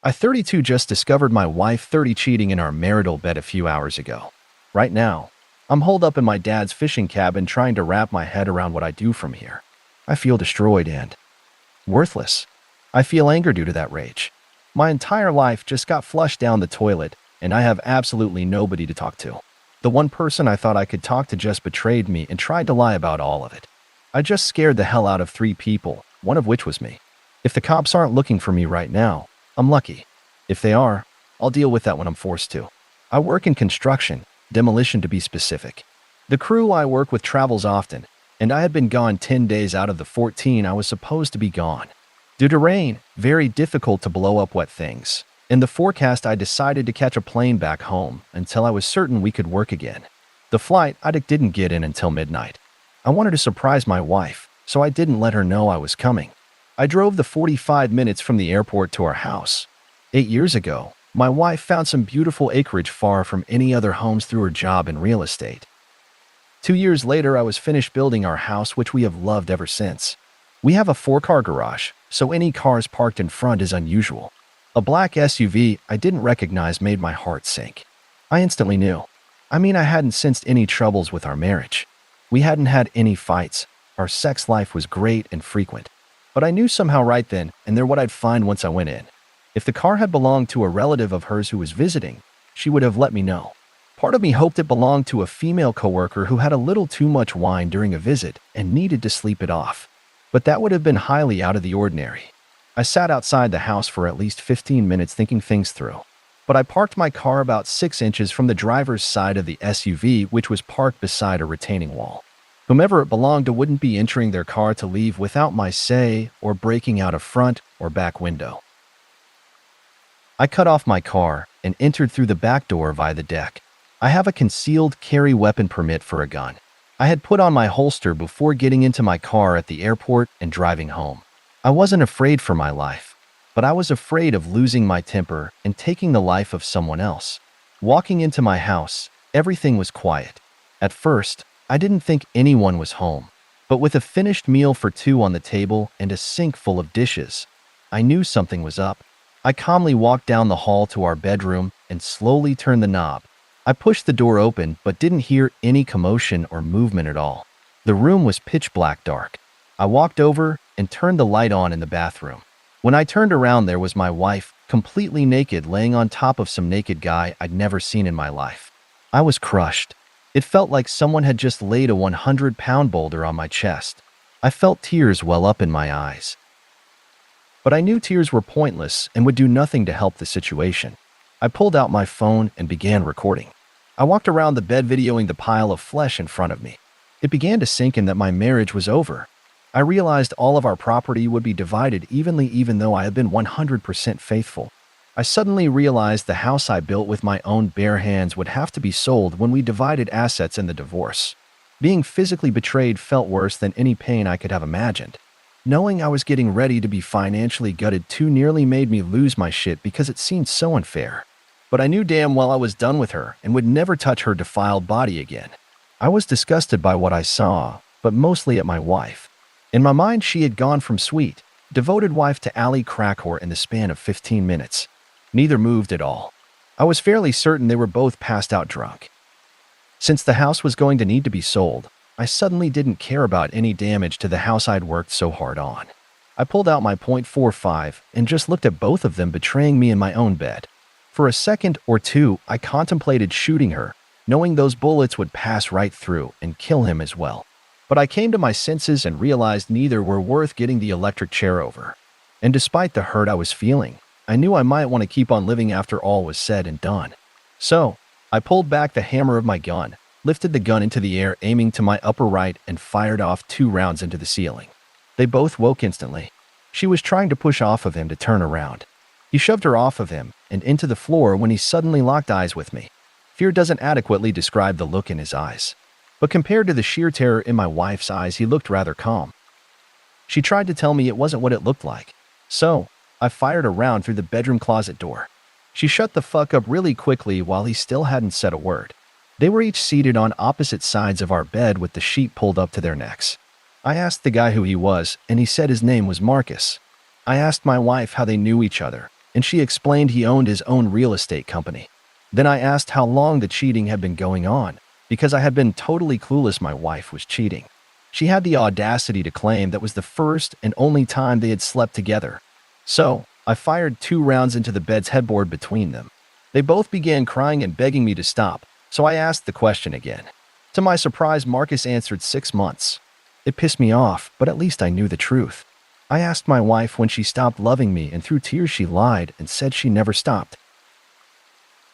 I 32 just discovered my wife 30 cheating in our marital bed a few hours ago. Right now, I'm holed up in my dad's fishing cabin trying to wrap my head around what I do from here. I feel destroyed and worthless. I feel anger due to that rage. My entire life just got flushed down the toilet, and I have absolutely nobody to talk to. The one person I thought I could talk to just betrayed me and tried to lie about all of it. I just scared the hell out of 3 people, one of which was me. If the cops aren't looking for me right now, I'm lucky. If they are, I'll deal with that when I'm forced to. I work in construction, demolition to be specific. The crew I work with travels often, and I had been gone 10 days out of the 14 I was supposed to be gone. Due to rain, very difficult to blow up wet things. In the forecast, I decided to catch a plane back home until I was certain we could work again. The flight I didn't get in until midnight. I wanted to surprise my wife, so I didn't let her know I was coming. I drove the 45 minutes from the airport to our house. 8 years ago, my wife found some beautiful acreage far from any other homes through her job in real estate. 2 years later, I was finished building our house, which we have loved ever since. We have a 4-car garage, so any cars parked in front is unusual. A black SUV I didn't recognize made my heart sink. I instantly knew. I hadn't sensed any troubles with our marriage. We hadn't had any fights. Our sex life was great and frequent. But I knew somehow right then and there what I'd find once I went in. If the car had belonged to a relative of hers who was visiting, she would have let me know. Part of me hoped it belonged to a female coworker who had a little too much wine during a visit and needed to sleep it off. But that would have been highly out of the ordinary. I sat outside the house for at least 15 minutes thinking things through. But I parked my car about 6 inches from the driver's side of the SUV, which was parked beside a retaining wall. Whomever it belonged to wouldn't be entering their car to leave without my say or breaking out a front or back window. I cut off my car and entered through the back door via the deck. I have a concealed carry weapon permit for a gun. I had put on my holster before getting into my car at the airport and driving home. I wasn't afraid for my life, but I was afraid of losing my temper and taking the life of someone else. Walking into my house, everything was quiet. At first, I didn't think anyone was home, but with a finished meal for 2 on the table and a sink full of dishes, I knew something was up. I calmly walked down the hall to our bedroom and slowly turned the knob. I pushed the door open but didn't hear any commotion or movement at all. The room was pitch black dark. I walked over and turned the light on in the bathroom. When I turned around, there was my wife, completely naked, laying on top of some naked guy I'd never seen in my life. I was crushed. It felt like someone had just laid a 100-pound boulder on my chest. I felt tears well up in my eyes. But I knew tears were pointless and would do nothing to help the situation. I pulled out my phone and began recording. I walked around the bed videoing the pile of flesh in front of me. It began to sink in that my marriage was over. I realized all of our property would be divided evenly even though I had been 100% faithful. I suddenly realized the house I built with my own bare hands would have to be sold when we divided assets in the divorce. Being physically betrayed felt worse than any pain I could have imagined. Knowing I was getting ready to be financially gutted too nearly made me lose my shit because it seemed so unfair. But I knew damn well I was done with her and would never touch her defiled body again. I was disgusted by what I saw, but mostly at my wife. In my mind, she had gone from sweet, devoted wife to alley crack whore in the span of 15 minutes. Neither moved at all. I was fairly certain they were both passed out drunk. Since the house was going to need to be sold, I suddenly didn't care about any damage to the house I'd worked so hard on. I pulled out my .45 and just looked at both of them betraying me in my own bed. For a second or two, I contemplated shooting her, knowing those bullets would pass right through and kill him as well. But I came to my senses and realized neither were worth getting the electric chair over. And despite the hurt I was feeling, I knew I might want to keep on living after all was said and done. So, I pulled back the hammer of my gun, lifted the gun into the air aiming to my upper right and fired off 2 rounds into the ceiling. They both woke instantly. She was trying to push off of him to turn around. He shoved her off of him and into the floor when he suddenly locked eyes with me. Fear doesn't adequately describe the look in his eyes. But compared to the sheer terror in my wife's eyes, he looked rather calm. She tried to tell me it wasn't what it looked like. So, I fired a round through the bedroom closet door. She shut the fuck up really quickly while he still hadn't said a word. They were each seated on opposite sides of our bed with the sheet pulled up to their necks. I asked the guy who he was, and he said his name was Marcus. I asked my wife how they knew each other, and she explained he owned his own real estate company. Then I asked how long the cheating had been going on, because I had been totally clueless my wife was cheating. She had the audacity to claim that was the first and only time they had slept together. So, I fired 2 rounds into the bed's headboard between them. They both began crying and begging me to stop, so I asked the question again. To my surprise, Marcus answered 6 months. It pissed me off, but at least I knew the truth. I asked my wife when she stopped loving me, and through tears she lied and said she never stopped.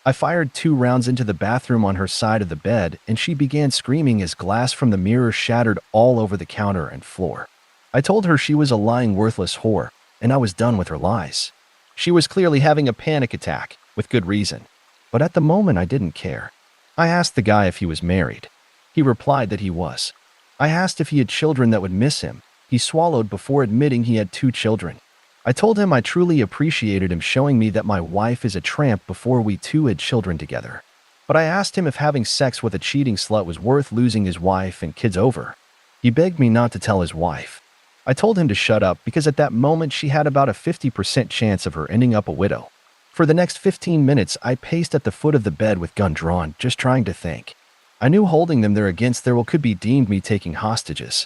I fired 2 rounds into the bathroom on her side of the bed, and she began screaming as glass from the mirror shattered all over the counter and floor. I told her she was a lying, worthless whore, and I was done with her lies. She was clearly having a panic attack, with good reason. But at the moment I didn't care. I asked the guy if he was married. He replied that he was. I asked if he had children that would miss him. He swallowed before admitting he had 2 children. I told him I truly appreciated him showing me that my wife is a tramp before we 2 had children together. But I asked him if having sex with a cheating slut was worth losing his wife and kids over. He begged me not to tell his wife. I told him to shut up because at that moment she had about a 50% chance of her ending up a widow. For the next 15 minutes, I paced at the foot of the bed with gun drawn, just trying to think. I knew holding them there against their will could be deemed me taking hostages.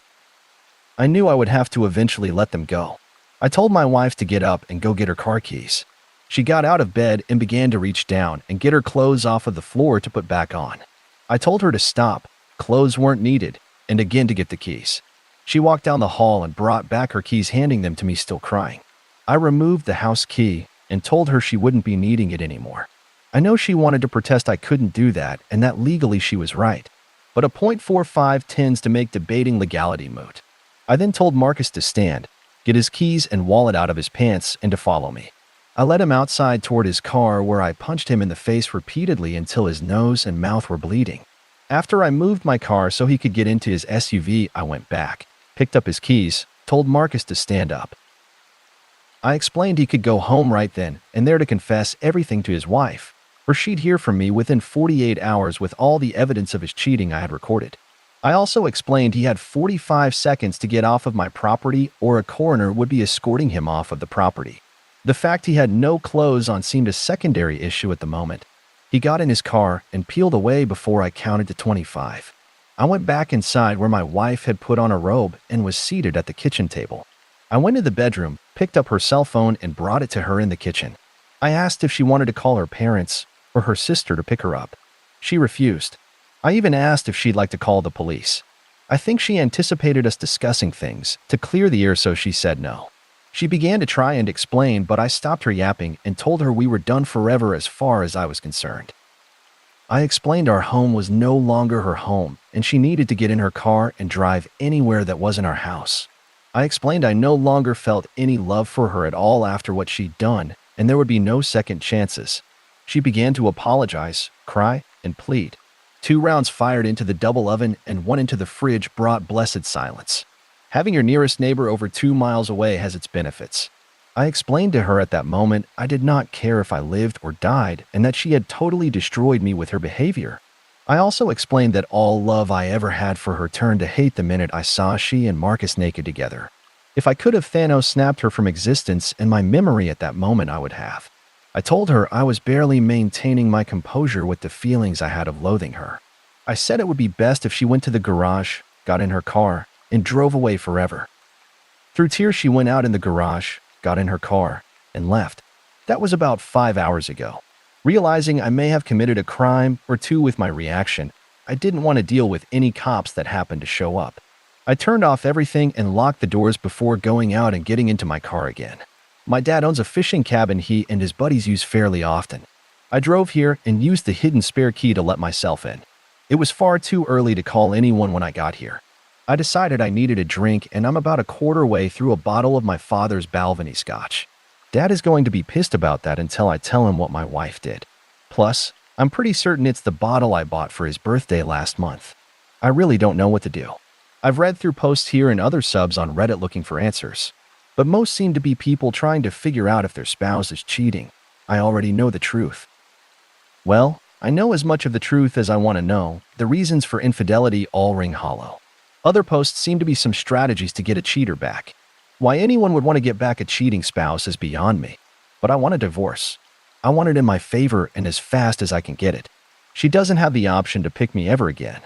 I knew I would have to eventually let them go. I told my wife to get up and go get her car keys. She got out of bed and began to reach down and get her clothes off of the floor to put back on. I told her to stop, clothes weren't needed, and again to get the keys. She walked down the hall and brought back her keys, handing them to me still crying. I removed the house key and told her she wouldn't be needing it anymore. I know she wanted to protest I couldn't do that and that legally she was right, but a .45 tends to make debating legality moot. I then told Marcus to stand, get his keys and wallet out of his pants, and to follow me. I led him outside toward his car where I punched him in the face repeatedly until his nose and mouth were bleeding. After I moved my car so he could get into his SUV, I went back, picked up his keys, told Marcus to stand up. I explained he could go home right then and there to confess everything to his wife, or she'd hear from me within 48 hours with all the evidence of his cheating I had recorded. I also explained he had 45 seconds to get off of my property or a coroner would be escorting him off of the property. The fact he had no clothes on seemed a secondary issue at the moment. He got in his car and peeled away before I counted to 25. I went back inside where my wife had put on a robe and was seated at the kitchen table. I went to the bedroom, picked up her cell phone, and brought it to her in the kitchen. I asked if she wanted to call her parents or her sister to pick her up. She refused. I even asked if she'd like to call the police. I think she anticipated us discussing things to clear the air, so she said no. She began to try and explain, but I stopped her yapping and told her we were done forever as far as I was concerned. I explained our home was no longer her home and she needed to get in her car and drive anywhere that wasn't our house. I explained I no longer felt any love for her at all after what she'd done and there would be no second chances. She began to apologize, cry, and plead. 2 rounds fired into the double oven and 1 into the fridge brought blessed silence. Having your nearest neighbor over 2 miles away has its benefits. I explained to her at that moment I did not care if I lived or died and that she had totally destroyed me with her behavior. I also explained that all love I ever had for her turned to hate the minute I saw she and Marcus naked together. If I could have Thanos snapped her from existence and my memory at that moment, I would have. I told her I was barely maintaining my composure with the feelings I had of loathing her. I said it would be best if she went to the garage, got in her car, and drove away forever. Through tears, she went out in the garage, got in her car, and left. That was about 5 hours ago. Realizing I may have committed a crime or 2 with my reaction, I didn't want to deal with any cops that happened to show up. I turned off everything and locked the doors before going out and getting into my car again. My dad owns a fishing cabin he and his buddies use fairly often. I drove here and used the hidden spare key to let myself in. It was far too early to call anyone when I got here. I decided I needed a drink and I'm about a quarter way through a bottle of my father's Balvenie scotch. Dad is going to be pissed about that until I tell him what my wife did. Plus, I'm pretty certain it's the bottle I bought for his birthday last month. I really don't know what to do. I've read through posts here and other subs on Reddit looking for answers. But most seem to be people trying to figure out if their spouse is cheating. I already know the truth. Well, I know as much of the truth as I want to know. The reasons for infidelity all ring hollow. Other posts seem to be some strategies to get a cheater back. Why anyone would want to get back a cheating spouse is beyond me. But I want a divorce. I want it in my favor and as fast as I can get it. She doesn't have the option to pick me ever again.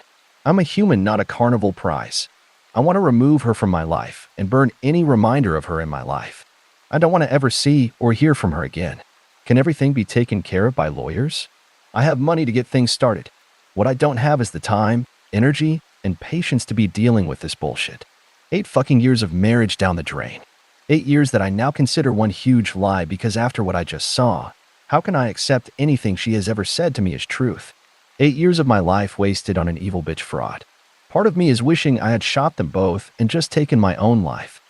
I'm a human, not a carnival prize. I want to remove her from my life and burn any reminder of her in my life. I don't want to ever see or hear from her again. Can everything be taken care of by lawyers? I have money to get things started. What I don't have is the time, energy, and patience to be dealing with this bullshit. 8 fucking years of marriage down the drain. 8 years that I now consider one huge lie because after what I just saw, how can I accept anything she has ever said to me as truth? 8 years of my life wasted on an evil bitch fraud. Part of me is wishing I had shot them both and just taken my own life.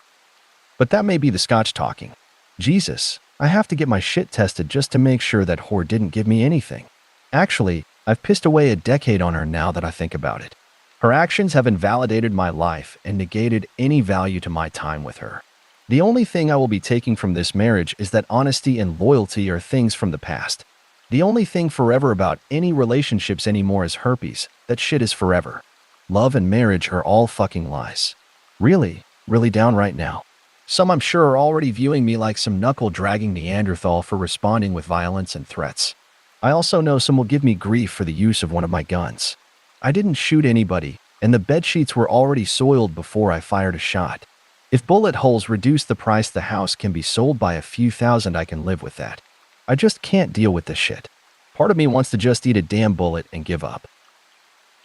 But that may be the Scotch talking. Jesus, I have to get my shit tested just to make sure that whore didn't give me anything. Actually, I've pissed away a decade on her now that I think about it. Her actions have invalidated my life and negated any value to my time with her. The only thing I will be taking from this marriage is that honesty and loyalty are things from the past. The only thing forever about any relationships anymore is herpes. That shit is forever. Love and marriage are all fucking lies. Really, really down right now. Some I'm sure are already viewing me like some knuckle-dragging Neanderthal for responding with violence and threats. I also know some will give me grief for the use of one of my guns. I didn't shoot anybody, and the bedsheets were already soiled before I fired a shot. If bullet holes reduce the price the house can be sold by a few thousand, I can live with that. I just can't deal with this shit. Part of me wants to just eat a damn bullet and give up.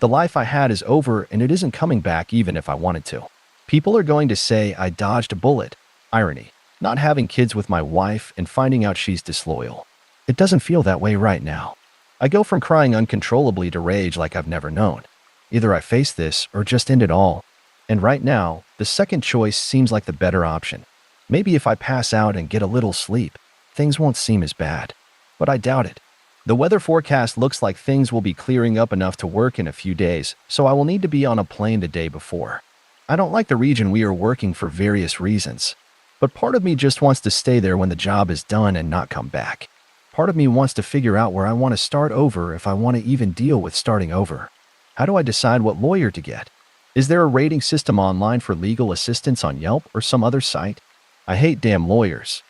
The life I had is over and it isn't coming back even if I wanted to. People are going to say I dodged a bullet. Irony. Not having kids with my wife and finding out she's disloyal. It doesn't feel that way right now. I go from crying uncontrollably to rage like I've never known. Either I face this or just end it all. And right now, the second choice seems like the better option. Maybe if I pass out and get a little sleep, things won't seem as bad. But I doubt it. The weather forecast looks like things will be clearing up enough to work in a few days, so I will need to be on a plane the day before. I don't like the region we are working for various reasons. But part of me just wants to stay there when the job is done and not come back. Part of me wants to figure out where I want to start over if I want to even deal with starting over. How do I decide what lawyer to get? Is there a rating system online for legal assistance on Yelp or some other site? I hate damn lawyers.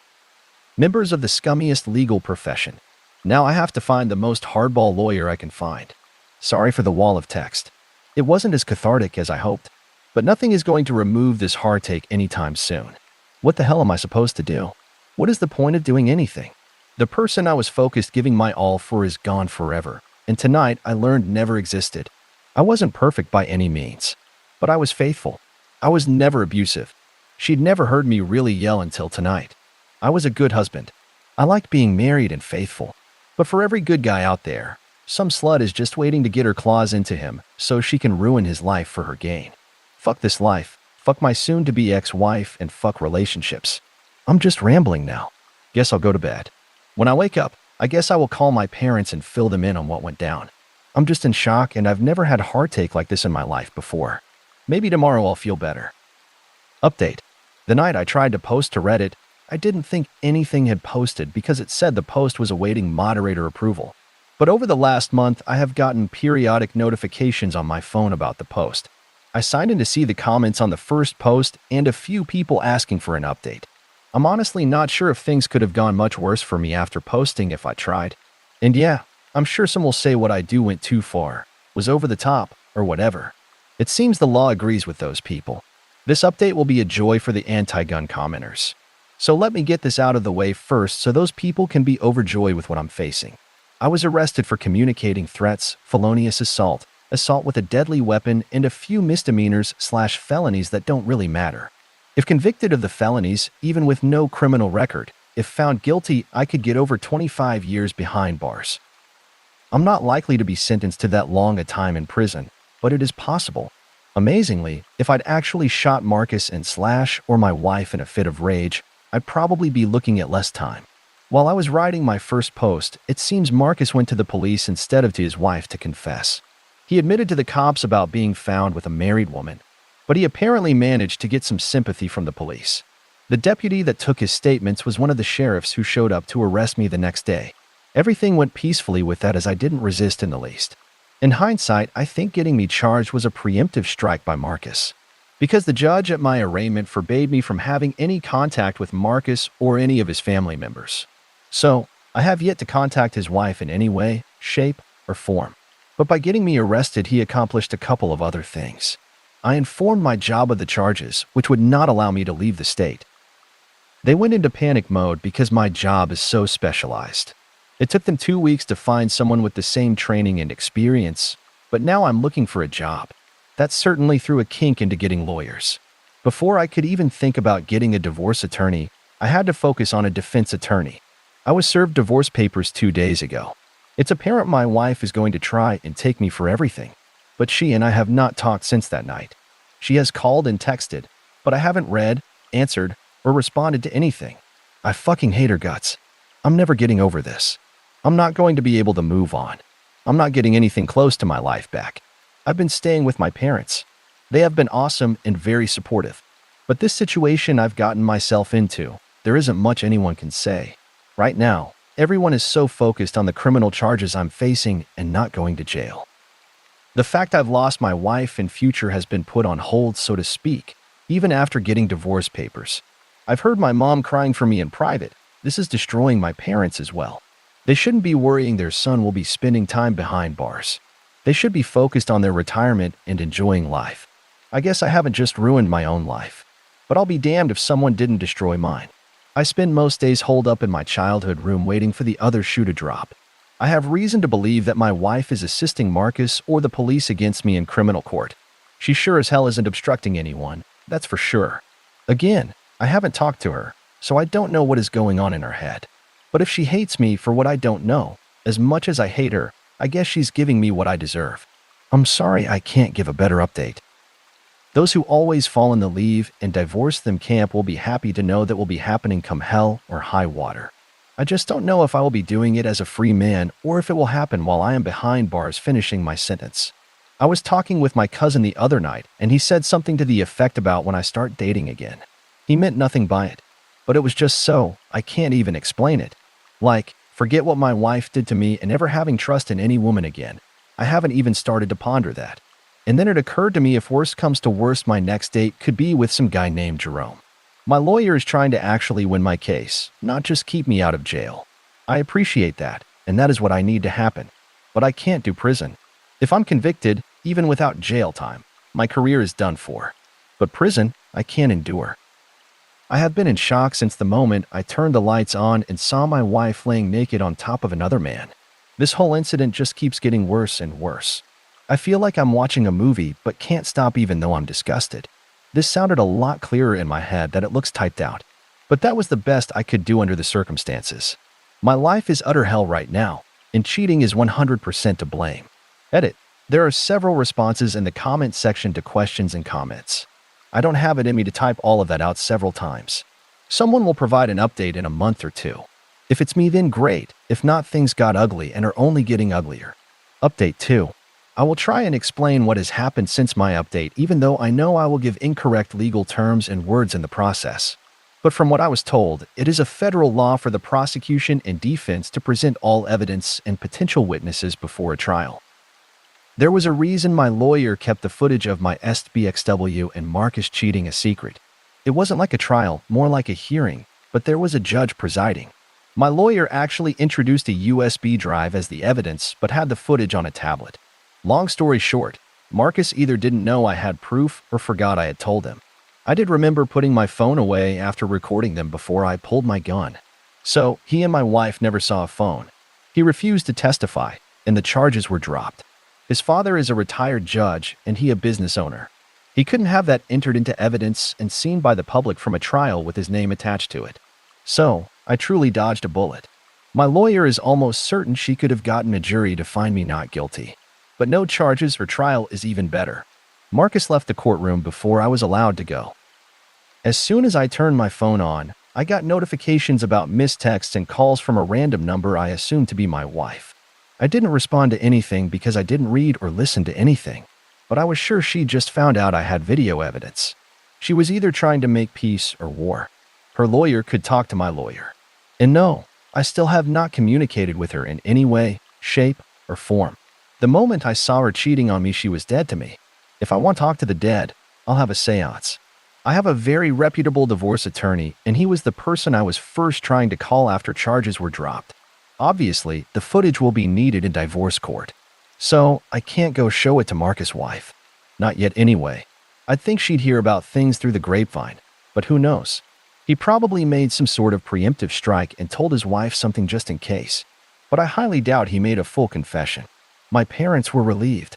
Members of the scummiest legal profession. Now I have to find the most hardball lawyer I can find. Sorry for the wall of text. It wasn't as cathartic as I hoped. But nothing is going to remove this heartache anytime soon. What the hell am I supposed to do? What is the point of doing anything? The person I was focused giving my all for is gone forever, and tonight I learned never existed. I wasn't perfect by any means, but I was faithful. I was never abusive. She'd never heard me really yell until tonight. I was a good husband. I liked being married and faithful. But for every good guy out there, some slut is just waiting to get her claws into him so she can ruin his life for her gain. Fuck this life, fuck my soon-to-be ex-wife, and fuck relationships. I'm just rambling now. Guess I'll go to bed. When I wake up, I guess I will call my parents and fill them in on what went down. I'm just in shock and I've never had a heartache like this in my life before. Maybe tomorrow I'll feel better. Update. The night I tried to post to Reddit, I didn't think anything had posted because it said the post was awaiting moderator approval. But over the last month, I have gotten periodic notifications on my phone about the post. I signed in to see the comments on the first post and a few people asking for an update. I'm honestly not sure if things could have gone much worse for me after posting if I tried. And yeah, I'm sure some will say what I do went too far, was over the top, or whatever. It seems the law agrees with those people. This update will be a joy for the anti-gun commenters. So let me get this out of the way first so those people can be overjoyed with what I'm facing. I was arrested for communicating threats, felonious assault with a deadly weapon, and a few misdemeanors/felonies that don't really matter. If convicted of the felonies, even with no criminal record, if found guilty, I could get over 25 years behind bars. I'm not likely to be sentenced to that long a time in prison, but it is possible. Amazingly, if I'd actually shot Marcus and Slash or my wife in a fit of rage, I'd probably be looking at less time. While I was writing my first post, it seems Marcus went to the police instead of to his wife to confess. He admitted to the cops about being found with a married woman, but he apparently managed to get some sympathy from the police. The deputy that took his statements was one of the sheriffs who showed up to arrest me the next day. Everything went peacefully with that as I didn't resist in the least. In hindsight, I think getting me charged was a preemptive strike by Marcus, because the judge at my arraignment forbade me from having any contact with Marcus or any of his family members. So, I have yet to contact his wife in any way, shape, or form. But by getting me arrested, he accomplished a couple of other things. I informed my job of the charges, which would not allow me to leave the state. They went into panic mode because my job is so specialized. It took them 2 weeks to find someone with the same training and experience, but now I'm looking for a job. That certainly threw a kink into getting lawyers. Before I could even think about getting a divorce attorney, I had to focus on a defense attorney. I was served divorce papers 2 days ago. It's apparent my wife is going to try and take me for everything, but she and I have not talked since that night. She has called and texted, but I haven't read, answered, or responded to anything. I fucking hate her guts. I'm never getting over this. I'm not going to be able to move on. I'm not getting anything close to my life back. I've been staying with my parents. They have been awesome and very supportive. But this situation I've gotten myself into, there isn't much anyone can say. Right now, everyone is so focused on the criminal charges I'm facing and not going to jail. The fact I've lost my wife and future has been put on hold, so to speak, even after getting divorce papers. I've heard my mom crying for me in private. This is destroying my parents as well. They shouldn't be worrying their son will be spending time behind bars. They should be focused on their retirement and enjoying life. I guess I haven't just ruined my own life, but I'll be damned if someone didn't destroy mine. I spend most days holed up in my childhood room waiting for the other shoe to drop. I have reason to believe that my wife is assisting Marcus or the police against me in criminal court. She sure as hell isn't obstructing anyone, that's for sure. Again, I haven't talked to her, so I don't know what is going on in her head. But if she hates me for what I don't know, as much as I hate her, I guess she's giving me what I deserve. I'm sorry I can't give a better update. Those who always fall in the leave and divorce them camp will be happy to know that will be happening come hell or high water. I just don't know if I will be doing it as a free man or if it will happen while I am behind bars finishing my sentence. I was talking with my cousin the other night, and he said something to the effect about when I start dating again. He meant nothing by it, but it was just so, I can't even explain it. Like, forget what my wife did to me and never having trust in any woman again. I haven't even started to ponder that. And then it occurred to me, if worst comes to worst, my next date could be with some guy named Jerome. My lawyer is trying to actually win my case, not just keep me out of jail. I appreciate that, and that is what I need to happen. But I can't do prison. If I'm convicted, even without jail time, my career is done for. But prison, I can't endure. I have been in shock since the moment I turned the lights on and saw my wife laying naked on top of another man. This whole incident just keeps getting worse and worse. I feel like I'm watching a movie, but can't stop even though I'm disgusted. This sounded a lot clearer in my head that it looks typed out. But that was the best I could do under the circumstances. My life is utter hell right now, and cheating is 100% to blame. Edit. There are several responses in the comment section to questions and comments. I don't have it in me to type all of that out several times. Someone will provide an update in a month or two. If it's me, then great. If not, things got ugly and are only getting uglier. Update 2. I will try and explain what has happened since my update, even though I know I will give incorrect legal terms and words in the process. But from what I was told, it is a federal law for the prosecution and defense to present all evidence and potential witnesses before a trial. There was a reason my lawyer kept the footage of my SBXW and Marcus cheating a secret. It wasn't like a trial, more like a hearing, but there was a judge presiding. My lawyer actually introduced a USB drive as the evidence, but had the footage on a tablet. Long story short, Marcus either didn't know I had proof or forgot I had told him. I did remember putting my phone away after recording them before I pulled my gun. So, he and my wife never saw a phone. He refused to testify, and the charges were dropped. His father is a retired judge, and he a business owner. He couldn't have that entered into evidence and seen by the public from a trial with his name attached to it. So, I truly dodged a bullet. My lawyer is almost certain she could have gotten a jury to find me not guilty. But no charges or trial is even better. Marcus left the courtroom before I was allowed to go. As soon as I turned my phone on, I got notifications about missed texts and calls from a random number I assumed to be my wife. I didn't respond to anything because I didn't read or listen to anything, but I was sure she just found out I had video evidence. She was either trying to make peace or war. Her lawyer could talk to my lawyer. And no, I still have not communicated with her in any way, shape, or form. The moment I saw her cheating on me, she was dead to me. If I want to talk to the dead, I'll have a seance. I have a very reputable divorce attorney, and he was the person I was first trying to call after charges were dropped. Obviously, the footage will be needed in divorce court. So, I can't go show it to Marcus' wife. Not yet anyway. I'd think she'd hear about things through the grapevine, but who knows? He probably made some sort of preemptive strike and told his wife something just in case. But I highly doubt he made a full confession. My parents were relieved.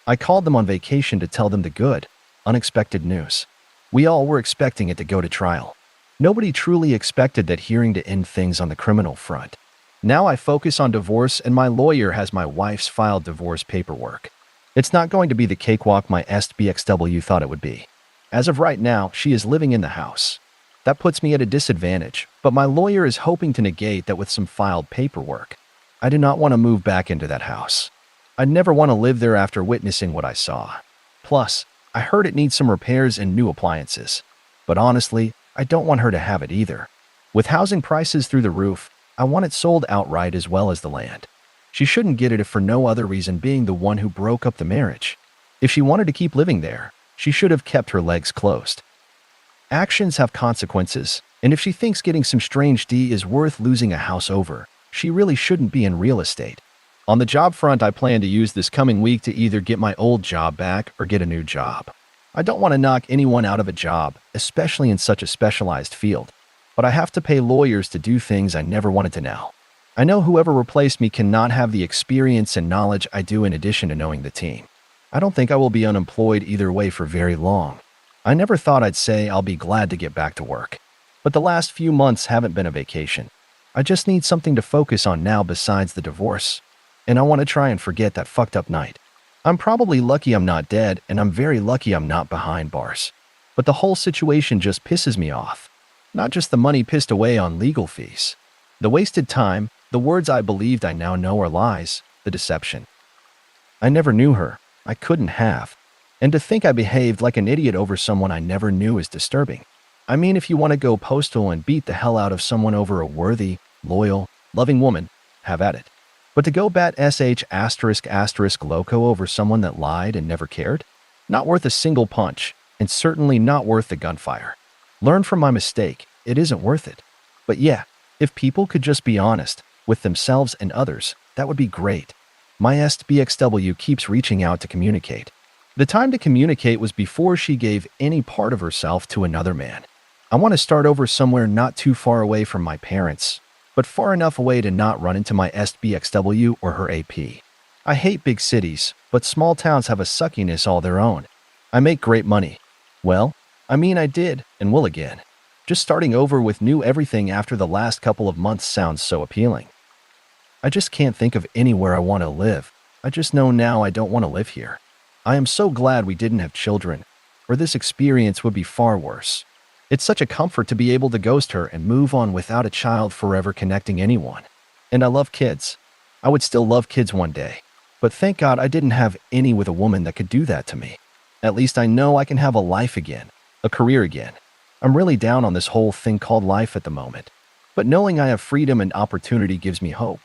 I called them on vacation to tell them the good, unexpected news. We all were expecting it to go to trial. Nobody truly expected that hearing to end things on the criminal front. Now I focus on divorce, and my lawyer has my wife's filed divorce paperwork. It's not going to be the cakewalk my SBXW thought it would be. As of right now, she is living in the house. That puts me at a disadvantage, but my lawyer is hoping to negate that with some filed paperwork. I do not want to move back into that house. I'd never want to live there after witnessing what I saw. Plus, I heard it needs some repairs and new appliances. But honestly, I don't want her to have it either. With housing prices through the roof, I want it sold outright as well as the land. She shouldn't get it if for no other reason being the one who broke up the marriage. If she wanted to keep living there, she should have kept her legs closed. Actions have consequences, and if she thinks getting some strange D is worth losing a house over, she really shouldn't be in real estate. On the job front, I plan to use this coming week to either get my old job back or get a new job. I don't want to knock anyone out of a job, especially in such a specialized field. But I have to pay lawyers to do things I never wanted to know. I know whoever replaced me cannot have the experience and knowledge I do in addition to knowing the team. I don't think I will be unemployed either way for very long. I never thought I'd say I'll be glad to get back to work. But the last few months haven't been a vacation. I just need something to focus on now besides the divorce. And I want to try and forget that fucked up night. I'm probably lucky I'm not dead, and I'm very lucky I'm not behind bars. But the whole situation just pisses me off. Not just the money pissed away on legal fees. The wasted time, the words I believed I now know are lies, the deception. I never knew her. I couldn't have. And to think I behaved like an idiot over someone I never knew is disturbing. I mean, if you want to go postal and beat the hell out of someone over a worthy, loyal, loving woman, have at it. But to go bat *** loco over someone that lied and never cared? Not worth a single punch, and certainly not worth the gunfire. Learn from my mistake, it isn't worth it. But yeah, if people could just be honest, with themselves and others, that would be great. My SBXW keeps reaching out to communicate. The time to communicate was before she gave any part of herself to another man. I want to start over somewhere not too far away from my parents, but far enough away to not run into my SBXW or her AP. I hate big cities, but small towns have a suckiness all their own. I make great money. Well, I did, and will again. Just starting over with new everything after the last couple of months sounds so appealing. I just can't think of anywhere I want to live. I just know now I don't want to live here. I am so glad we didn't have children, or this experience would be far worse. It's such a comfort to be able to ghost her and move on without a child forever connecting anyone. And I love kids. I would still love kids one day. But thank God I didn't have any with a woman that could do that to me. At least I know I can have a life again, a career again. I'm really down on this whole thing called life at the moment. But knowing I have freedom and opportunity gives me hope.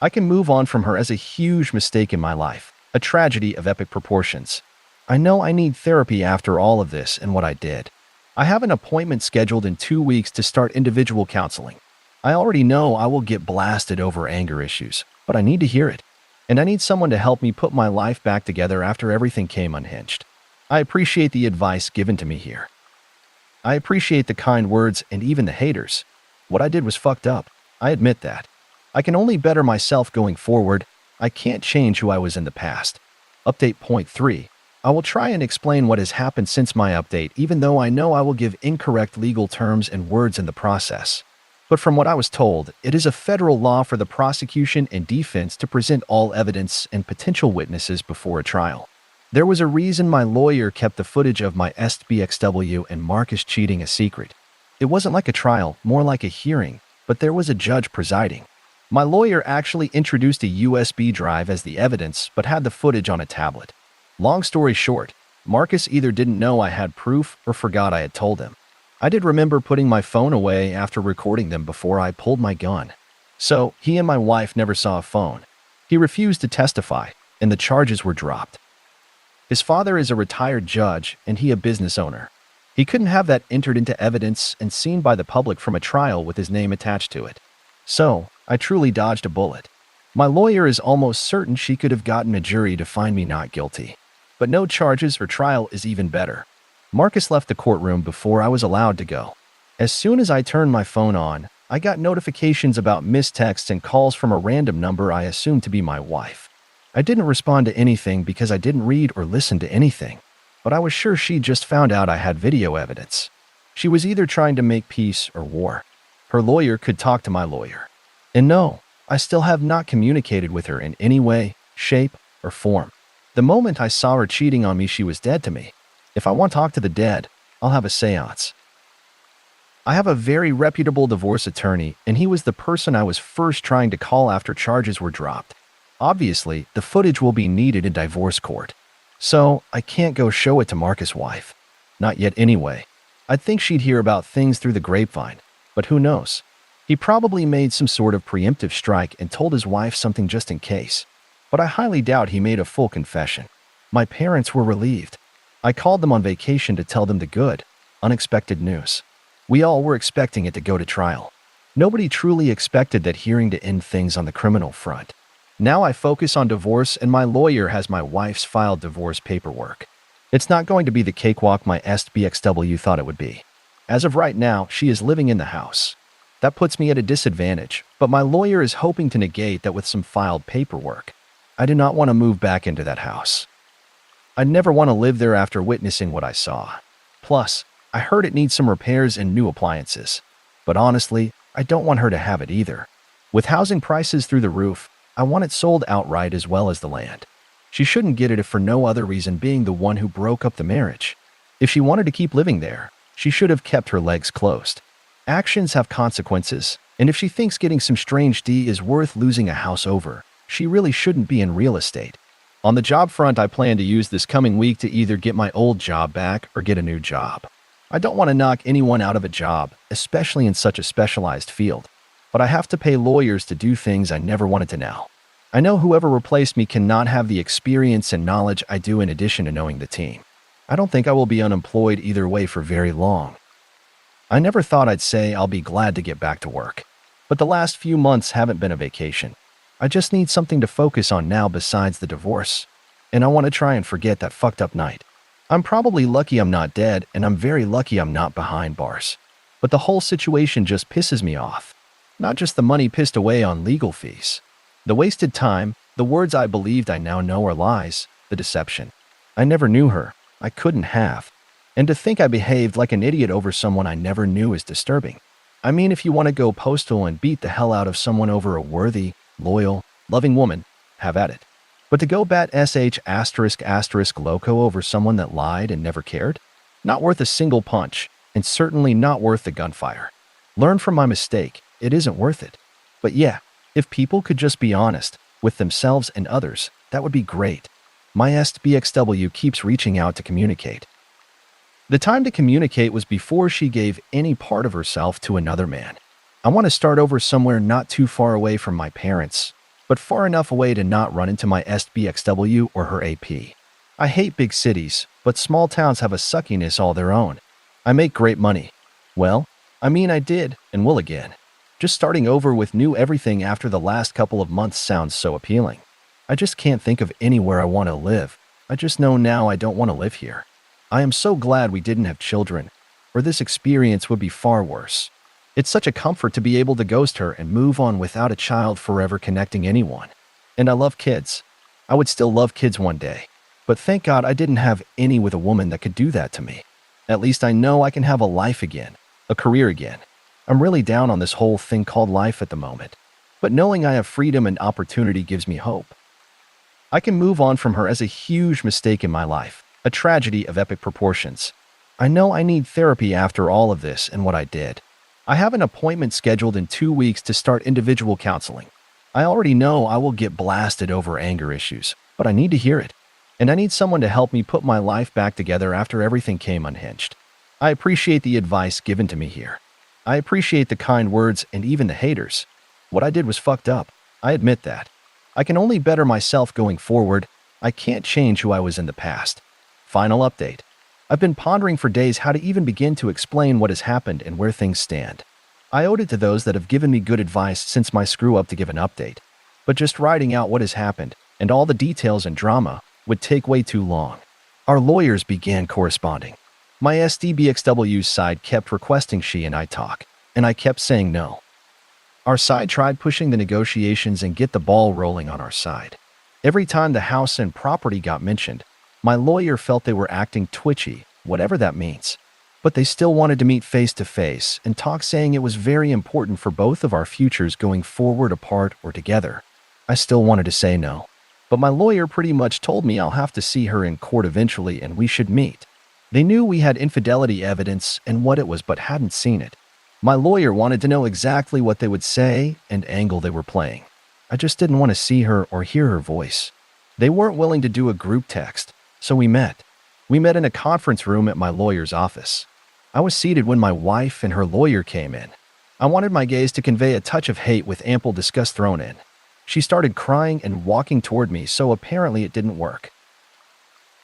I can move on from her as a huge mistake in my life, a tragedy of epic proportions. I know I need therapy after all of this and what I did. I have an appointment scheduled in 2 weeks to start individual counseling. I already know I will get blasted over anger issues, but I need to hear it. And I need someone to help me put my life back together after everything came unhinged. I appreciate the advice given to me here. I appreciate the kind words and even the haters. What I did was fucked up. I admit that. I can only better myself going forward. I can't change who I was in the past. Update point 3. I will try and explain what has happened since my update, even though I know I will give incorrect legal terms and words in the process. But from what I was told, it is a federal law for the prosecution and defense to present all evidence and potential witnesses before a trial. There was a reason my lawyer kept the footage of my SBXW and Marcus cheating a secret. It wasn't like a trial, more like a hearing, but there was a judge presiding. My lawyer actually introduced a USB drive as the evidence, but had the footage on a tablet. Long story short, Marcus either didn't know I had proof or forgot I had told him. I did remember putting my phone away after recording them before I pulled my gun. So, he and my wife never saw a phone. He refused to testify, and the charges were dropped. His father is a retired judge, and he a business owner. He couldn't have that entered into evidence and seen by the public from a trial with his name attached to it. So, I truly dodged a bullet. My lawyer is almost certain she could have gotten a jury to find me not guilty. But no charges or trial is even better. Marcus left the courtroom before I was allowed to go. As soon as I turned my phone on, I got notifications about missed texts and calls from a random number I assumed to be my wife. I didn't respond to anything because I didn't read or listen to anything, but I was sure she just found out I had video evidence. She was either trying to make peace or war. Her lawyer could talk to my lawyer. And no, I still have not communicated with her in any way, shape, or form. The moment I saw her cheating on me, she was dead to me. If I want to talk to the dead, I'll have a seance. I have a very reputable divorce attorney, and he was the person I was first trying to call after charges were dropped. Obviously, the footage will be needed in divorce court. So, I can't go show it to Marcus' wife. Not yet anyway. I'd think she'd hear about things through the grapevine, but who knows? He probably made some sort of preemptive strike and told his wife something just in case. But I highly doubt he made a full confession. My parents were relieved. I called them on vacation to tell them the good, unexpected news. We all were expecting it to go to trial. Nobody truly expected that hearing to end things on the criminal front. Now I focus on divorce, and my lawyer has my wife's filed divorce paperwork. It's not going to be the cakewalk my SBXW thought it would be. As of right now, she is living in the house. That puts me at a disadvantage, but my lawyer is hoping to negate that with some filed paperwork. I do not want to move back into that house. I'd never want to live there after witnessing what I saw. Plus, I heard it needs some repairs and new appliances. But honestly, I don't want her to have it either. With housing prices through the roof, I want it sold outright as well as the land. She shouldn't get it if for no other reason being the one who broke up the marriage. If she wanted to keep living there, she should have kept her legs closed. Actions have consequences, and if she thinks getting some strange D is worth losing a house over, she really shouldn't be in real estate. On the job front, I plan to use this coming week to either get my old job back or get a new job. I don't want to knock anyone out of a job, especially in such a specialized field. But I have to pay lawyers to do things I never wanted to know. I know whoever replaced me cannot have the experience and knowledge I do in addition to knowing the team. I don't think I will be unemployed either way for very long. I never thought I'd say I'll be glad to get back to work. But the last few months haven't been a vacation. I just need something to focus on now besides the divorce. And I want to try and forget that fucked up night. I'm probably lucky I'm not dead, and I'm very lucky I'm not behind bars. But the whole situation just pisses me off. Not just the money pissed away on legal fees. The wasted time, the words I believed I now know are lies, the deception. I never knew her. I couldn't have. And to think I behaved like an idiot over someone I never knew is disturbing. I mean, if you want to go postal and beat the hell out of someone over a worthy, loyal, loving woman, have at it. But to go bat *** loco over someone that lied and never cared? Not worth a single punch, and certainly not worth the gunfire. Learn from my mistake. It isn't worth it. But yeah, if people could just be honest with themselves and others, that would be great. My SBXW keeps reaching out to communicate. The time to communicate was before she gave any part of herself to another man. I want to start over somewhere not too far away from my parents, but far enough away to not run into my SBXW or her AP. I hate big cities, but small towns have a suckiness all their own. I make great money. Well, I mean I did, and will again. Just starting over with new everything after the last couple of months sounds so appealing. I just can't think of anywhere I want to live. I just know now I don't want to live here. I am so glad we didn't have children, or this experience would be far worse. It's such a comfort to be able to ghost her and move on without a child forever connecting anyone. And I love kids. I would still love kids one day. But thank God I didn't have any with a woman that could do that to me. At least I know I can have a life again, a career again. I'm really down on this whole thing called life at the moment. But knowing I have freedom and opportunity gives me hope. I can move on from her as a huge mistake in my life, a tragedy of epic proportions. I know I need therapy after all of this and what I did. I have an appointment scheduled in 2 weeks to start individual counseling. I already know I will get blasted over anger issues, but I need to hear it. And I need someone to help me put my life back together after everything came unhinged. I appreciate the advice given to me here. I appreciate the kind words and even the haters. What I did was fucked up. I admit that. I can only better myself going forward. I can't change who I was in the past. Final update. I've been pondering for days how to even begin to explain what has happened and where things stand. I owed it to those that have given me good advice since my screw-up to give an update. But just writing out what has happened, and all the details and drama, would take way too long. Our lawyers began corresponding. My SDBXW's side kept requesting she and I talk, and I kept saying no. Our side tried pushing the negotiations and get the ball rolling on our side. Every time the house and property got mentioned, my lawyer felt they were acting twitchy, whatever that means. But they still wanted to meet face to face and talk, saying it was very important for both of our futures going forward apart or together. I still wanted to say no. But my lawyer pretty much told me I'll have to see her in court eventually and we should meet. They knew we had infidelity evidence and what it was but hadn't seen it. My lawyer wanted to know exactly what they would say and angle they were playing. I just didn't want to see her or hear her voice. They weren't willing to do a group text, so we met. We met in a conference room at my lawyer's office. I was seated when my wife and her lawyer came in. I wanted my gaze to convey a touch of hate with ample disgust thrown in. She started crying and walking toward me, so apparently it didn't work.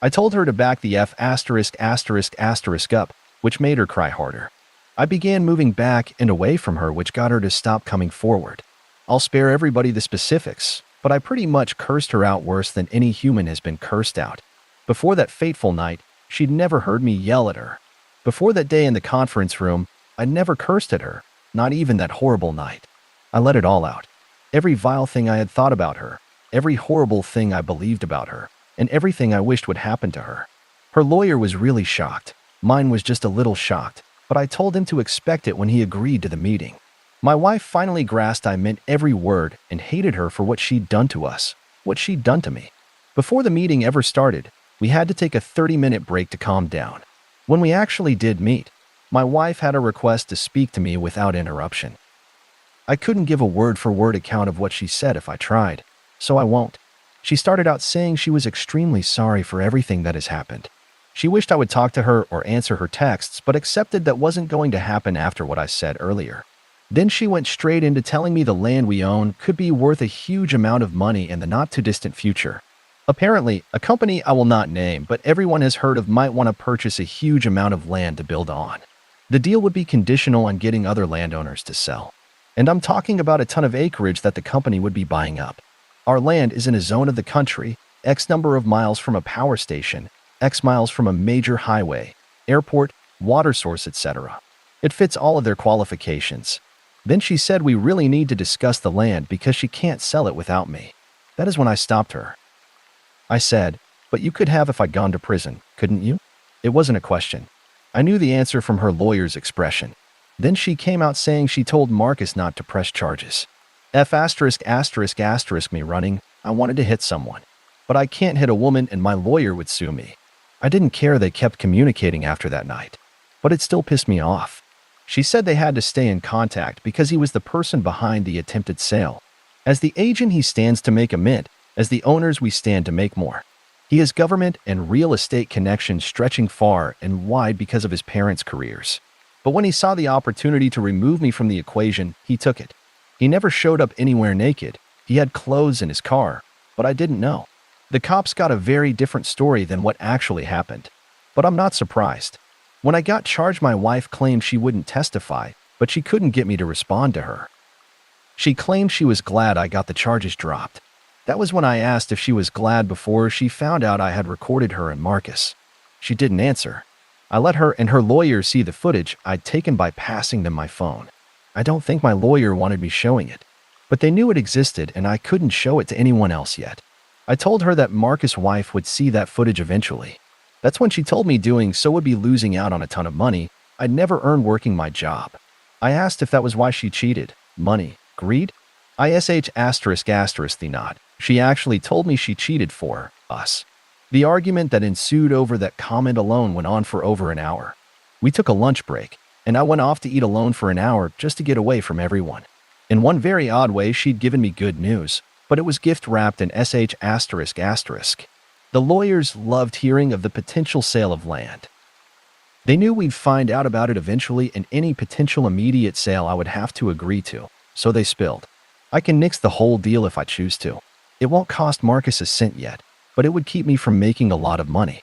I told her to back the F*** up, which made her cry harder. I began moving back and away from her, which got her to stop coming forward. I'll spare everybody the specifics, but I pretty much cursed her out worse than any human has been cursed out. Before that fateful night, she'd never heard me yell at her. Before that day in the conference room, I never cursed at her, not even that horrible night. I let it all out. Every vile thing I had thought about her, every horrible thing I believed about her, and everything I wished would happen to her. Her lawyer was really shocked. Mine was just a little shocked, but I told him to expect it when he agreed to the meeting. My wife finally grasped I meant every word and hated her for what she'd done to us, what she'd done to me. Before the meeting ever started, we had to take a 30-minute break to calm down. When we actually did meet, my wife had a request to speak to me without interruption. I couldn't give a word-for-word account of what she said if I tried, so I won't. She started out saying she was extremely sorry for everything that has happened. She wished I would talk to her or answer her texts, but accepted that wasn't going to happen after what I said earlier. Then she went straight into telling me the land we own could be worth a huge amount of money in the not-too-distant future. Apparently, a company I will not name, but everyone has heard of, might want to purchase a huge amount of land to build on. The deal would be conditional on getting other landowners to sell. And I'm talking about a ton of acreage that the company would be buying up. Our land is in a zone of the country, X number of miles from a power station, X miles from a major highway, airport, water source, etc. It fits all of their qualifications. Then she said we really need to discuss the land because she can't sell it without me. That is when I stopped her. I said, but you could have if I'd gone to prison, couldn't you? It wasn't a question. I knew the answer from her lawyer's expression. Then she came out saying she told Marcus not to press charges. Me running, I wanted to hit someone. But I can't hit a woman and my lawyer would sue me. I didn't care they kept communicating after that night. But it still pissed me off. She said they had to stay in contact because he was the person behind the attempted sale. As the agent he stands to make a mint, as the owners we stand to make more. He has government and real estate connections stretching far and wide because of his parents' careers. But when he saw the opportunity to remove me from the equation, he took it. He never showed up anywhere naked. He had clothes in his car, but I didn't know. The cops got a very different story than what actually happened. But I'm not surprised. When I got charged, my wife claimed she wouldn't testify, but she couldn't get me to respond to her. She claimed she was glad I got the charges dropped. That was when I asked if she was glad before she found out I had recorded her and Marcus. She didn't answer. I let her and her lawyer see the footage I'd taken by passing them my phone. I don't think my lawyer wanted me showing it, but they knew it existed and I couldn't show it to anyone else yet. I told her that Marcus' wife would see that footage eventually. That's when she told me doing so would be losing out on a ton of money I'd never earned working my job. I asked if that was why she cheated. Money? Greed? The nod. She actually told me she cheated for us. The argument that ensued over that comment alone went on for over an hour. We took a lunch break, and I went off to eat alone for an hour just to get away from everyone. In one very odd way, she'd given me good news, but it was gift-wrapped in ***. The lawyers loved hearing of the potential sale of land. They knew we'd find out about it eventually, and any potential immediate sale I would have to agree to, so they spilled. I can nix the whole deal if I choose to. It won't cost Marcus a cent yet, but it would keep me from making a lot of money.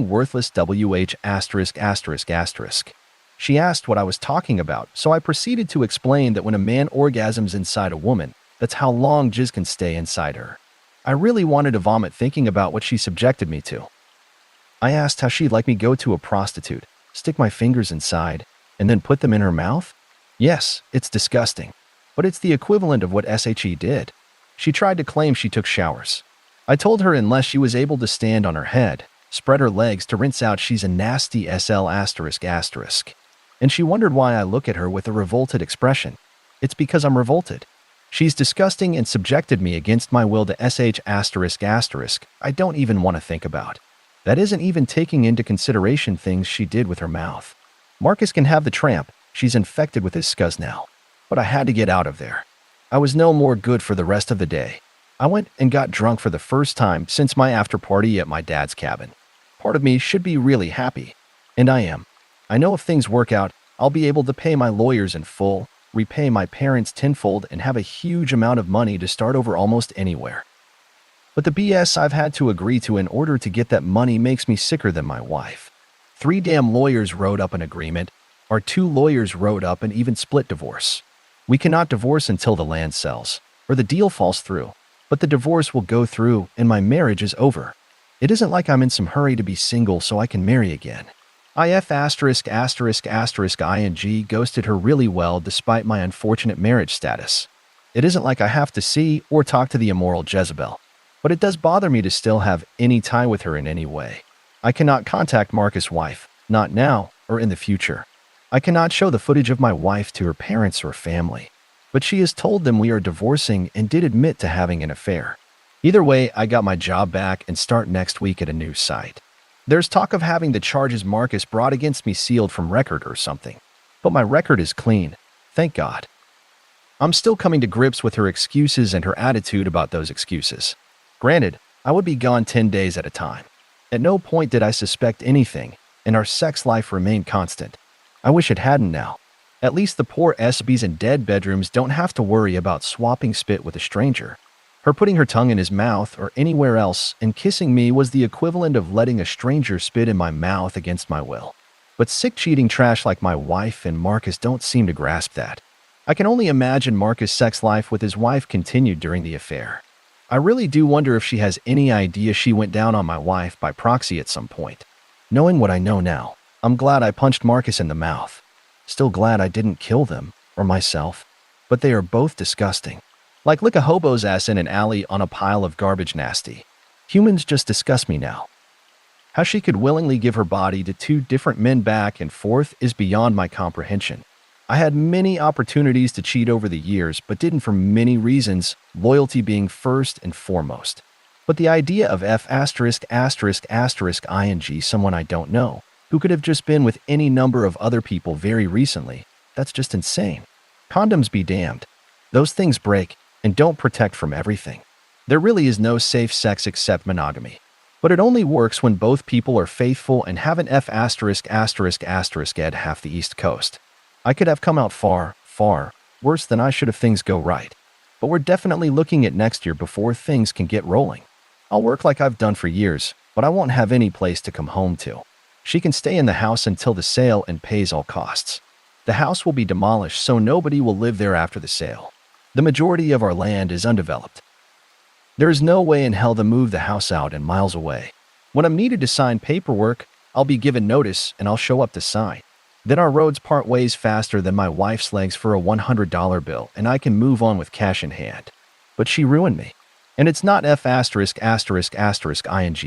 fucking worthless WH asterisk asterisk asterisk. She asked what I was talking about, so I proceeded to explain that when a man orgasms inside a woman, that's how long jizz can stay inside her. I really wanted to vomit thinking about what she subjected me to. I asked how she'd like me go to a prostitute, stick my fingers inside, and then put them in her mouth? Yes, it's disgusting. But it's the equivalent of what SHE did. She tried to claim she took showers. I told her unless she was able to stand on her head, spread her legs to rinse out, she's a nasty SL asterisk asterisk. And she wondered why I look at her with a revolted expression. It's because I'm revolted. She's disgusting and subjected me against my will to SH asterisk asterisk I don't even want to think about. That isn't even taking into consideration things she did with her mouth. Marcus can have the tramp, she's infected with his scuzz now. But I had to get out of there. I was no more good for the rest of the day. I went and got drunk for the first time since my after party at my dad's cabin. Part of me should be really happy. And I am. I know if things work out, I'll be able to pay my lawyers in full, repay my parents tenfold, and have a huge amount of money to start over almost anywhere. But the BS I've had to agree to in order to get that money makes me sicker than my wife. 3 damn lawyers wrote up an agreement. Our 2 lawyers wrote up an even split divorce. We cannot divorce until the land sells, or the deal falls through. But the divorce will go through, and my marriage is over. It isn't like I'm in some hurry to be single so I can marry again. IF asterisk asterisk asterisk ING ghosted her really well despite my unfortunate marriage status. It isn't like I have to see or talk to the immoral Jezebel. But it does bother me to still have any tie with her in any way. I cannot contact Marcus' wife, not now or in the future. I cannot show the footage of my wife to her parents or family. But she has told them we are divorcing and did admit to having an affair. Either way, I got my job back and start next week at a new site. There's talk of having the charges Marcus brought against me sealed from record or something. But my record is clean, thank God. I'm still coming to grips with her excuses and her attitude about those excuses. Granted, I would be gone 10 days at a time. At no point did I suspect anything, and our sex life remained constant. I wish it hadn't now. At least the poor SBs in dead bedrooms don't have to worry about swapping spit with a stranger. Her putting her tongue in his mouth or anywhere else and kissing me was the equivalent of letting a stranger spit in my mouth against my will. But sick cheating trash like my wife and Marcus don't seem to grasp that. I can only imagine Marcus' sex life with his wife continued during the affair. I really do wonder if she has any idea she went down on my wife by proxy at some point. Knowing what I know now, I'm glad I punched Marcus in the mouth. Still glad I didn't kill them, or myself. But they are both disgusting. Like lick a hobo's ass in an alley on a pile of garbage nasty. Humans just disgust me now. How she could willingly give her body to 2 different men back and forth is beyond my comprehension. I had many opportunities to cheat over the years, but didn't for many reasons, loyalty being first and foremost. But the idea of F asterisk asterisk asterisk ING someone I don't know, who could have just been with any number of other people very recently, that's just insane. Condoms be damned. Those things break and don't protect from everything. There really is no safe sex except monogamy. But it only works when both people are faithful and have an F asterisk asterisk asterisk at half the East Coast. I could have come out far, far worse than I should if things go right. but we're definitely looking at next year before things can get rolling. I'll work like I've done for years, but I won't have any place to come home to. She can stay in the house until the sale and pays all costs. The house will be demolished, so nobody will live there after the sale. The majority of our land is undeveloped. There is no way in hell to move the house out and miles away. When I'm needed to sign paperwork, I'll be given notice and I'll show up to sign. Then our roads part ways faster than my wife's legs for a $100 bill, and I can move on with cash in hand. But she ruined me. And it's not ing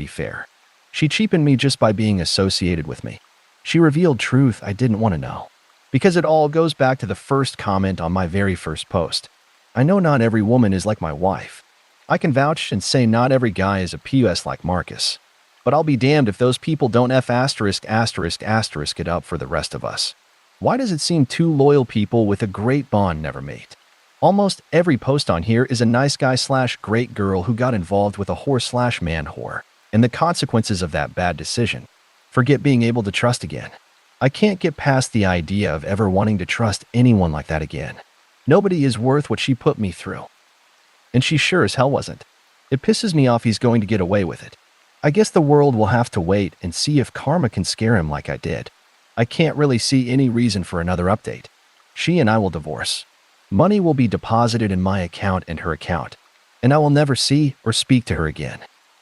fair. She cheapened me just by being associated with me. She revealed truth I didn't want to know. Because it all goes back to the first comment on my very first post. I know not every woman is like my wife. I can vouch and say not every guy is a PUS like Marcus. But I'll be damned if those people don't it up for the rest of us. Why does it seem two loyal people with a great bond never mate? Almost every post on here is a nice guy / great girl who got involved with a whore / man whore, and the consequences of that bad decision. Forget being able to trust again. I can't get past the idea of ever wanting to trust anyone like that again. Nobody is worth what she put me through. And she sure as hell wasn't. It pisses me off he's going to get away with it. I guess the world will have to wait and see if karma can scare him like I did. I can't really see any reason for another update. She and I will divorce. Money will be deposited in my account and her account, and I will never see or speak to her again.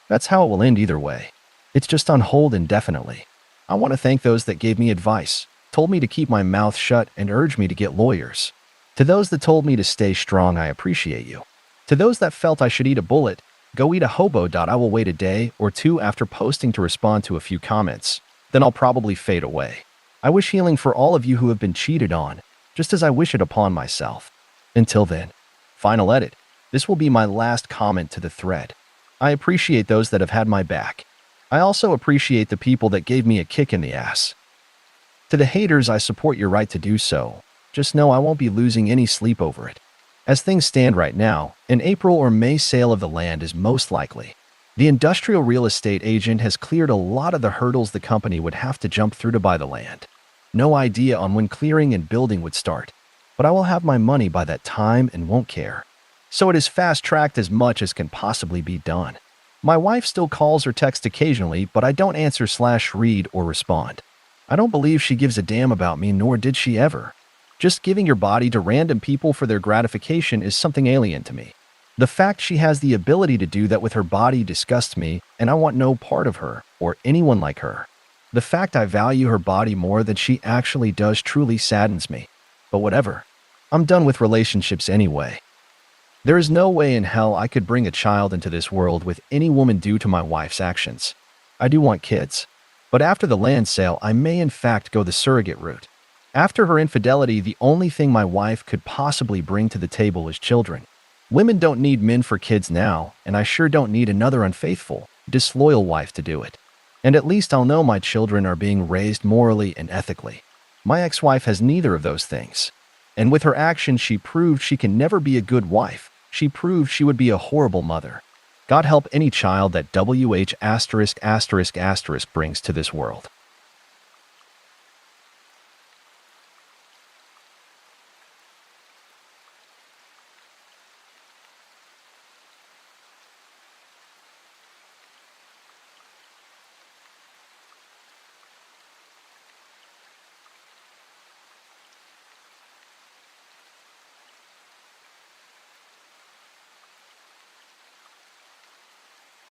That's how it will end either way. It's just on hold indefinitely. I want to thank those that gave me advice, told me to keep my mouth shut, and urged me to get lawyers. To those that told me to stay strong, I appreciate you. To those that felt I should eat a bullet, go eat a hobo. I will wait a day or two after posting to respond to a few comments. Then I'll probably fade away. I wish healing for all of you who have been cheated on, just as I wish it upon myself. Until then, final edit. This will be my last comment to the thread. I appreciate those that have had my back. I also appreciate the people that gave me a kick in the ass. To the haters, I support your right to do so. Just know I won't be losing any sleep over it. As things stand right now, an April or May sale of the land is most likely. The industrial real estate agent has cleared a lot of the hurdles the company would have to jump through to buy the land. No idea on when clearing and building would start, but I will have my money by that time and won't care. So it is fast-tracked as much as can possibly be done. My wife still calls or texts occasionally, but I don't answer / read or respond. I don't believe she gives a damn about me, nor did she ever. Just giving your body to random people for their gratification is something alien to me. The fact she has the ability to do that with her body disgusts me, and I want no part of her or anyone like her. The fact I value her body more than she actually does truly saddens me. But whatever. I'm done with relationships anyway. There is no way in hell I could bring a child into this world with any woman due to my wife's actions. I do want kids. But after the land sale, I may in fact go the surrogate route. After her infidelity, the only thing my wife could possibly bring to the table is children. Women don't need men for kids now, and I sure don't need another unfaithful, disloyal wife to do it. And at least I'll know my children are being raised morally and ethically. My ex-wife has neither of those things. And with her actions, she proved she can never be a good wife. She proved she would be a horrible mother. God help any child that brings to this world.